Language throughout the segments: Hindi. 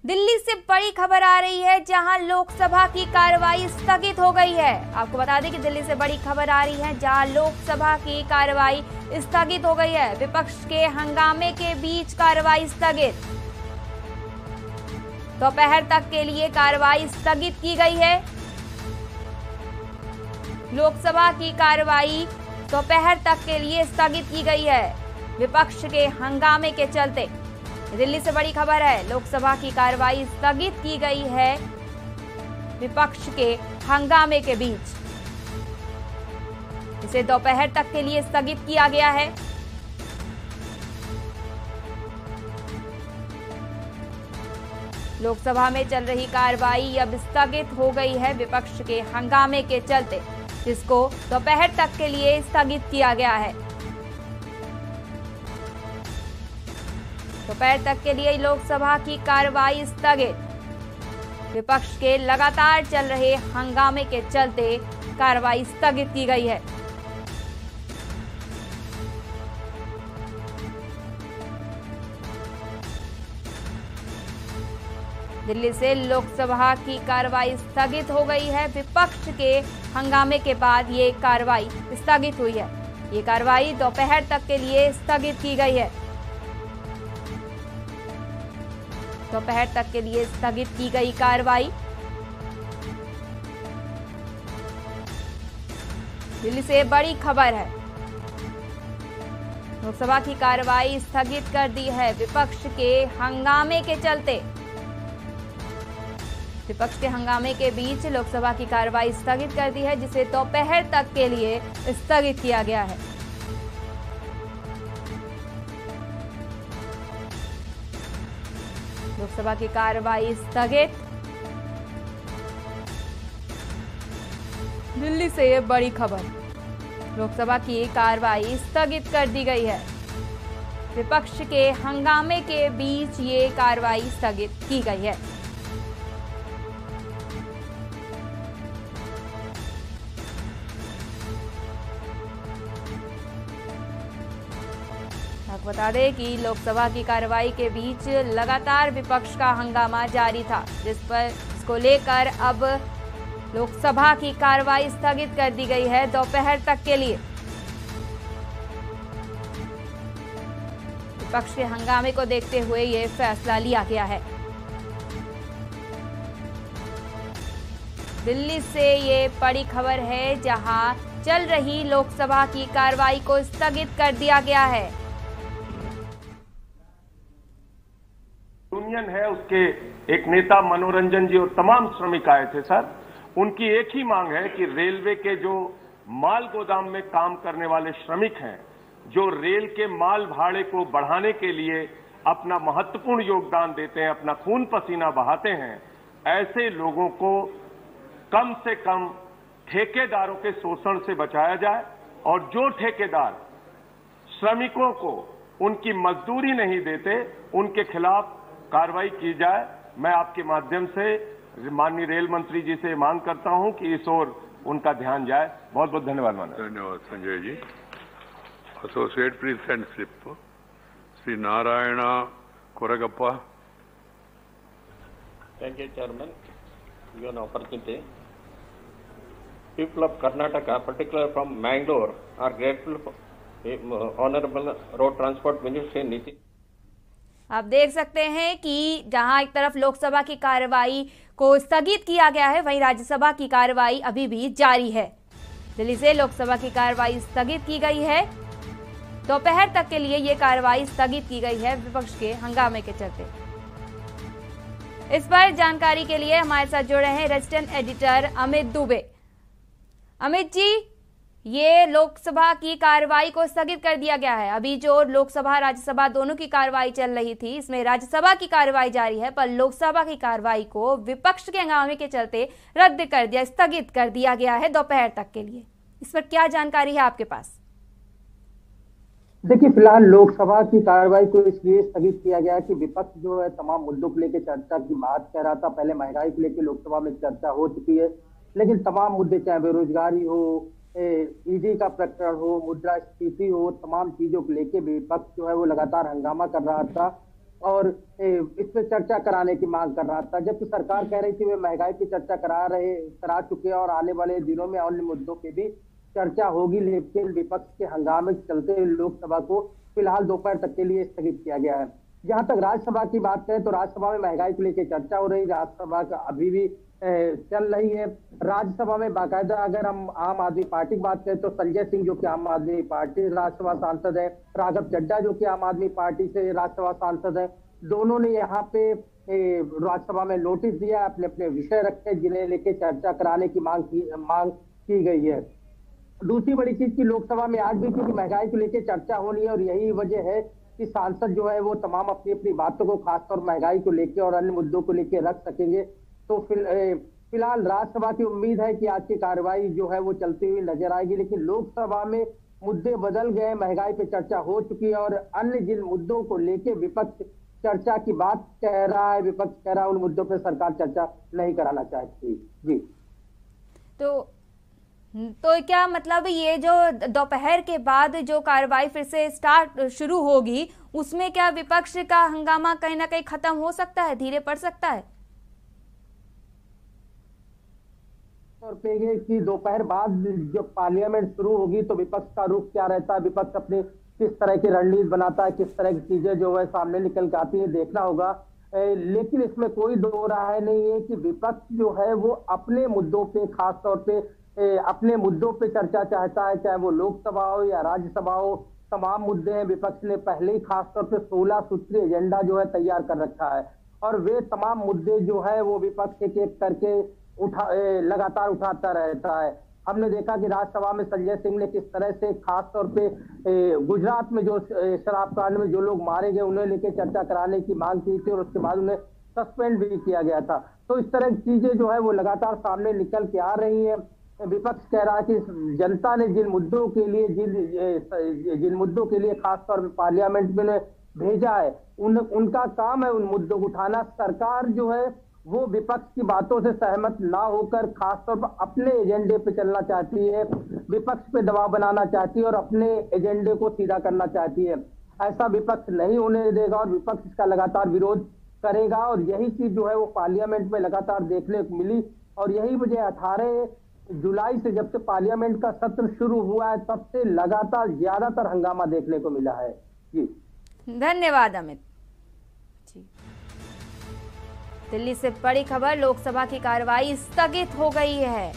दिल्ली से बड़ी खबर आ रही है जहां लोकसभा की कार्रवाई स्थगित हो गई है। आपको बता दें कि दिल्ली से बड़ी खबर आ रही है जहां लोकसभा की कार्रवाई स्थगित हो गई है। विपक्ष के हंगामे के बीच कार्रवाई स्थगित। दोपहर तक के लिए कार्रवाई स्थगित की गई है। लोकसभा की कार्रवाई दोपहर तक के लिए स्थगित की गई है विपक्ष के हंगामे के चलते। दिल्ली से बड़ी खबर है, लोकसभा की कार्रवाई स्थगित की गई है विपक्ष के हंगामे के बीच। इसे दोपहर तक के लिए स्थगित किया गया है। लोकसभा में चल रही कार्रवाई अब स्थगित हो गई है विपक्ष के हंगामे के चलते, जिसको दोपहर तक के लिए स्थगित किया गया है। दोपहर तक के लिए लोकसभा की कार्रवाई स्थगित। विपक्ष के लगातार चल रहे हंगामे के चलते कार्रवाई स्थगित की गई है। दिल्ली से लोकसभा की कार्रवाई स्थगित हो गई है। विपक्ष के हंगामे के बाद ये कार्रवाई स्थगित हुई है। ये कार्रवाई दोपहर तक के लिए स्थगित की गई है। दोपहर तक के लिए स्थगित की गई कार्रवाई। दिल्ली से बड़ी खबर है, लोकसभा की कार्रवाई स्थगित कर दी है विपक्ष के हंगामे के चलते। विपक्ष के हंगामे के बीच लोकसभा की कार्रवाई स्थगित कर दी है, जिसे दोपहर तक के लिए स्थगित किया गया है। लोकसभा की कार्रवाई स्थगित। दिल्ली से ये बड़ी खबर, लोकसभा की कार्रवाई स्थगित कर दी गई है। विपक्ष के हंगामे के बीच ये कार्रवाई स्थगित की गई है। आपको बता दें कि लोकसभा की कार्रवाई के बीच लगातार विपक्ष का हंगामा जारी था, जिसको लेकर अब लोकसभा की कार्रवाई स्थगित कर दी गई है दोपहर तक के लिए। विपक्ष के हंगामे को देखते हुए ये फैसला लिया गया है। दिल्ली से ये बड़ी खबर है जहां चल रही लोकसभा की कार्रवाई को स्थगित कर दिया गया है। यूनियन है, उसके एक नेता मनोरंजन जी और तमाम श्रमिक आए थे सर। उनकी एक ही मांग है कि रेलवे के जो माल गोदाम में काम करने वाले श्रमिक हैं, जो रेल के माल भाड़े को बढ़ाने के लिए अपना महत्वपूर्ण योगदान देते हैं, अपना खून पसीना बहाते हैं, ऐसे लोगों को कम से कम ठेकेदारों के शोषण से बचाया जाए और जो ठेकेदार श्रमिकों को उनकी मजदूरी नहीं देते, उनके खिलाफ कार्रवाई की जाए। मैं आपके माध्यम से माननीय रेल मंत्री जी से मांग करता हूं कि इस ओर उनका ध्यान जाए। बहुत बहुत धन्यवाद माननीय। धन्यवाद Sanjay ji. Associate president slip Shri Narayan Koragappa. Thank you, Chairman. Given opportunity. People of Karnataka, particularly from Mangalore, are grateful for Honorable Road Transport Minister Nitin. आप देख सकते हैं कि जहां एक तरफ लोकसभा की कार्रवाई को स्थगित किया गया है, वहीं राज्यसभा की कार्रवाई अभी भी जारी है। दिल्ली से लोकसभा की कार्रवाई स्थगित की गई है। दोपहर तक के लिए ये कार्रवाई स्थगित की गई है विपक्ष के हंगामे के चलते। इस पर जानकारी के लिए हमारे साथ जुड़े हैं रेजिडेंट एडिटर अमित दुबे। अमित जी, ये लोकसभा की कार्रवाई को स्थगित कर दिया गया है। अभी जो लोकसभा राज्यसभा दोनों की कार्रवाई चल रही थी, इसमें राज्यसभा की कार्रवाई जारी है, पर लोकसभा की कार्रवाई को विपक्ष के हंगामे के चलते रद्द कर दिया, स्थगित कर दिया गया है दोपहर तक के लिए। इस पर क्या जानकारी है आपके पास? देखिए, फिलहाल लोकसभा की कार्रवाई को इसलिए स्थगित किया गया कि विपक्ष जो है तमाम मुद्दों को लेकर चर्चा की बात कर रहा था। पहले महंगाई को लेकर लोकसभा में चर्चा हो चुकी है, लेकिन तमाम मुद्दे, चाहे बेरोजगारी हो, ईडी का प्रकरण हो, मुद्रास्फीति हो, तमाम चीजों को लेकर विपक्ष जो है वो लगातार हंगामा कर रहा था। और इस पे चर्चा कराने की मांग कर रहा था, जबकि सरकार कह रही थी वे महंगाई की चर्चा करा चुके हैं और आने वाले दिनों में अन्य मुद्दों की भी चर्चा होगी। लेकिन विपक्ष के हंगामे के चलते लोकसभा को फिलहाल दोपहर तक के लिए स्थगित किया गया है। जहां तक राज्यसभा की बात करें तो राज्यसभा में महंगाई को लेकर चर्चा हो रही, राज्यसभा का अभी भी चल रही है। राज्यसभा में बाकायदा अगर हम आम आदमी पार्टी की बात करें तो संजय सिंह जो कि आम आदमी पार्टी से राज्यसभा सांसद है, राघव चड्ढा जो कि आम आदमी पार्टी से राज्यसभा सांसद है, दोनों ने यहाँ पे राज्यसभा में नोटिस दिया, अपने अपने विषय रखे जिन्हें लेके चर्चा कराने की मांग की गई है। दूसरी बड़ी चीज की लोकसभा में आज भी क्योंकि महंगाई को लेकर चर्चा होनी है और यही वजह है कि सांसद जो है वो तमाम अपनी अपनी बातों को खासतौर महंगाई को लेकर और अन्य मुद्दों को लेकर रख सकेंगे। तो फिलहाल राज्यसभा की उम्मीद है कि आज की कार्रवाई जो है वो चलती हुई नजर आएगी, लेकिन लोकसभा में मुद्दे बदल गए, महंगाई पे चर्चा हो चुकी है और अन्य जिन मुद्दों को लेकर विपक्ष चर्चा की बात कह रहा है, विपक्ष कह रहा है उन मुद्दों पर सरकार चर्चा नहीं कराना चाहती। जी तो क्या मतलब ये जो दोपहर के बाद जो कार्रवाई फिर से शुरू होगी उसमें क्या विपक्ष का हंगामा कहीं ना कहीं खत्म हो सकता है, धीरे पड़ सकता है? और कि दोपहर बाद जब पार्लियामेंट शुरू होगी तो विपक्ष का रुख क्या रहता है, विपक्ष अपने किस तरह की रणनीति बनाता है, किस तरह की चीजें जो है सामने निकल के आती है, देखना होगा। लेकिन इसमें कोई दो राय नहीं है कि विपक्ष जो है वो अपने मुद्दों पे खास तौर पे अपने मुद्दों पे चर्चा चाहता है, चाहे वो लोकसभा हो या राज्यसभा हो। तमाम मुद्दे हैं, विपक्ष ने पहले ही खासतौर पे 16 सूत्रीय एजेंडा जो है तैयार कर रखा है और वे तमाम मुद्दे जो है वो विपक्ष एक एक करके लगातार उठाता रहता है। हमने देखा कि राज्यसभा में संजय सिंह ने किस तरह से खास तौर पे गुजरात में जो शराब कांड में जो लोग मारे गए उन्हें लेकर चर्चा कराने की मांग की थी और उसके बाद उन्हें सस्पेंड भी किया गया था। तो इस तरह की चीजें जो है वो लगातार सामने निकल के आ रही है। विपक्ष कह रहा है कि जनता ने जिन मुद्दों के लिए खासतौर पर पार्लियामेंट में भेजा है उनका काम है उन मुद्दों को उठाना। सरकार जो है वो विपक्ष की बातों से सहमत ना होकर खासतौर पर अपने एजेंडे पे चलना चाहती है, विपक्ष पे दबाव बनाना चाहती है और अपने एजेंडे को सीधा करना चाहती है। ऐसा विपक्ष नहीं होने देगा और विपक्ष इसका लगातार विरोध करेगा और यही चीज जो है वो पार्लियामेंट में लगातार देखने को मिली और यही वजह 18 जुलाई से जब से पार्लियामेंट का सत्र शुरू हुआ है तब से लगातार ज्यादातर हंगामा देखने को मिला है। जी धन्यवाद अमित जी। दिल्ली से बड़ी खबर, लोकसभा की कार्रवाई स्थगित हो गई है।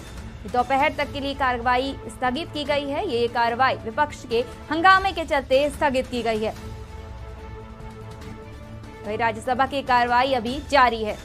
दोपहर तक के लिए कार्रवाई स्थगित की गई है। ये कार्रवाई विपक्ष के हंगामे के चलते स्थगित की गई है। वहीं राज्यसभा की कार्रवाई अभी जारी है।